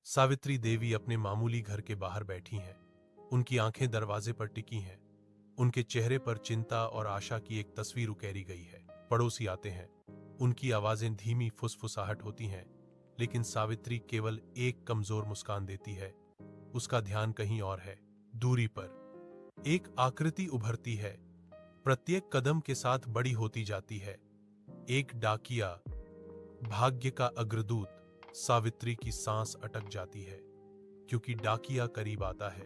सावित्री देवी अपने मामूली घर के बाहर बैठी हैं। उनकी आंखें दरवाजे पर टिकी हैं। उनके चेहरे पर चिंता और आशा की एक तस्वीर उकेरी गई है। पड़ोसी आते हैं। उनकी आवाजें धीमी फुसफुसाहट होती हैं, लेकिन सावित्री केवल एक कमजोर मुस्कान देती है। उसका ध्यान कहीं और है। दूरी पर एक आकृति उभरती है, प्रत्येक कदम के साथ बड़ी होती जाती है। एक डाकिया, भाग्य का अग्रदूत। सावित्री की सांस अटक जाती है, क्योंकि डाकिया करीब आता है।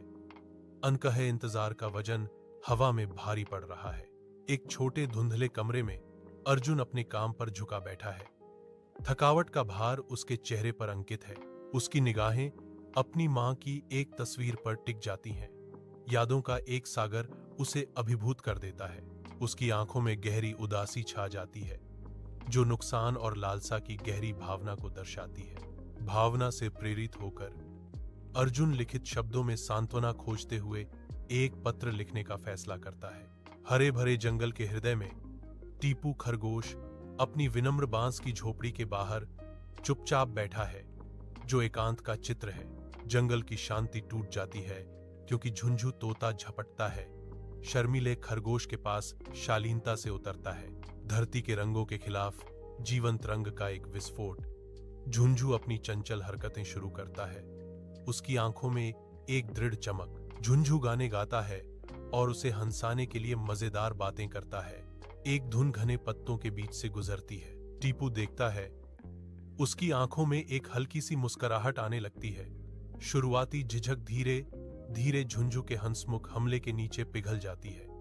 अनकहे इंतजार का वजन हवा में भारी पड़ रहा है। एक छोटे धुंधले कमरे में अर्जुन अपने काम पर झुका बैठा है। थकावट का भार उसके चेहरे पर अंकित है। उसकी निगाहें अपनी मां की एक तस्वीर पर टिक जाती हैं। यादों का एक सागर उसे अभिभूत कर देता है। उसकी आंखों में गहरी उदासी छा जाती है, जो नुकसान और लालसा की गहरी भावना को दर्शाती है। भावना से प्रेरित होकर अर्जुन लिखित शब्दों में सांत्वना खोजते हुए एक पत्र लिखने का फैसला करता है। हरे भरे जंगल के हृदय में टीपू खरगोश अपनी विनम्र बांस की झोपड़ी के बाहर चुपचाप बैठा है, जो एकांत का चित्र है। जंगल की शांति टूट जाती है, क्योंकि झुंझू तोता झपटता है। शर्मीले खरगोश के पास शालीनता से उतरता है। धरती के रंगों के खिलाफ जीवंत रंग का एक विस्फोट। झुंझू अपनी चंचल हरकतें शुरू करता है। उसकी आंखों में एक दृढ़ चमक। झुंझू गाने गाता है और उसे हंसाने के लिए मजेदार बातें करता है। एक धुन घने पत्तों के बीच से गुजरती है। टीपू देखता है। उसकी आंखों में एक हल्की सी मुस्कुराहट आने लगती है। शुरुआती झिझक धीरे धीरे झुंझू के हंसमुख हमले के नीचे पिघल जाती है।